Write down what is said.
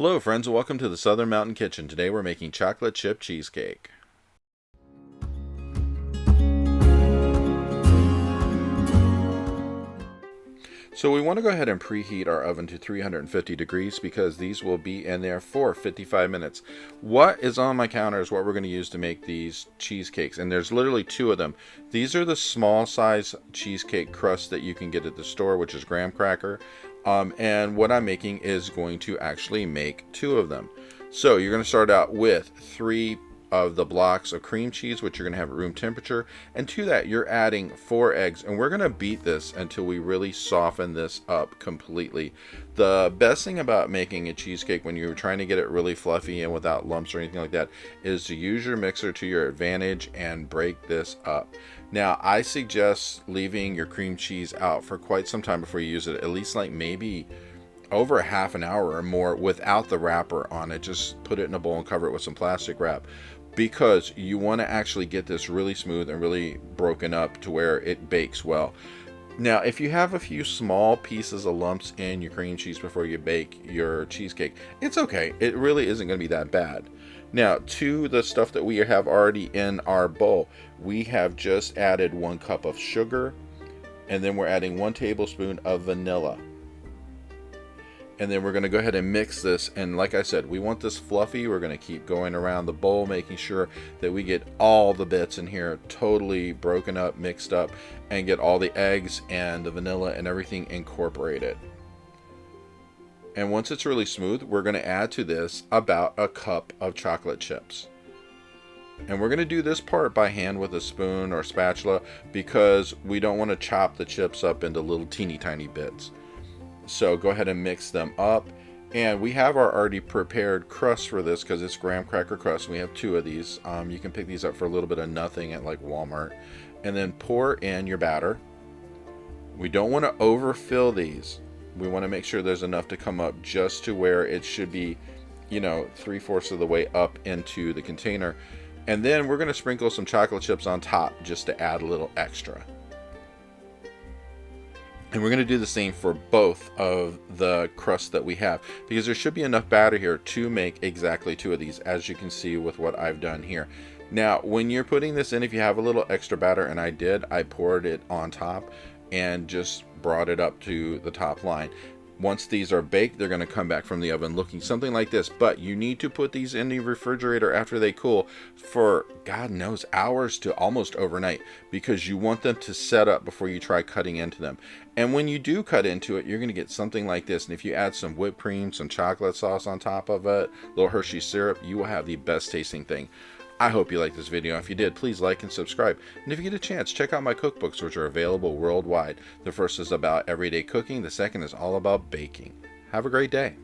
Hello friends and welcome to the Southern Mountain Kitchen. Today we're making chocolate chip cheesecake. So we want to go ahead and preheat our oven to 350 degrees because these will be in there for 55 minutes. What is on my counter is what we're going to use to make these cheesecakes, and there's literally two of them. These are the small size cheesecake crusts that you can get at the store, which is graham cracker. And what I'm making is going to actually make two of them. So you're going to start out with 3 of the blocks of cream cheese, which you're going to have at room temperature, and to that you're adding 4 eggs, and we're going to beat this until we really soften this up completely. The best thing about making a cheesecake when you're trying to get it really fluffy and without lumps or anything like that is to use your mixer to your advantage and break this up. Now I suggest leaving your cream cheese out for quite some time before you use it, at least like maybe over a half an hour or more without the wrapper on it. Just put it in a bowl and cover it with some plastic wrap, because you want to actually get this really smooth and really broken up to where it bakes well. Now if you have a few small pieces of lumps in your cream cheese before you bake your cheesecake, it's okay. It really isn't going to be that bad. Now to the stuff that we have already in our bowl, we have just added 1 cup of sugar, and then we're adding 1 tablespoon of vanilla. And then we're going to go ahead and mix this, and like I said, we want this fluffy. We're going to keep going around the bowl, making sure that we get all the bits in here totally broken up, mixed up, and get all the eggs and the vanilla and everything incorporated. And once it's really smooth, we're going to add to this about a cup of chocolate chips. And we're going to do this part by hand with a spoon or spatula, because we don't want to chop the chips up into little teeny tiny bits. So go ahead and mix them up, and we have our already prepared crust for this because it's graham cracker crust. We have 2 of these. You can pick these up for a little bit of nothing at like Walmart, and then pour in your batter. We don't want to overfill these. We want to make sure there's enough to come up just to where it should be, 3/4 of the way up into the container. And then we're going to sprinkle some chocolate chips on top just to add a little extra. And we're going to do the same for both of the crusts that we have, because there should be enough batter here to make exactly 2 of these, as you can see with what I've done here. Now when you're putting this in, if you have a little extra batter, and I poured it on top and just brought it up to the top line. Once these are baked, they're going to come back from the oven looking something like this, but you need to put these in the refrigerator after they cool for, God knows, hours to almost overnight, because you want them to set up before you try cutting into them. And when you do cut into it, you're going to get something like this. And if you add some whipped cream, some chocolate sauce on top of it, a little Hershey syrup, you will have the best tasting thing. I hope you liked this video. If you did, please like and subscribe. And if you get a chance, check out my cookbooks, which are available worldwide. The first is about everyday cooking. The second is all about baking. Have a great day.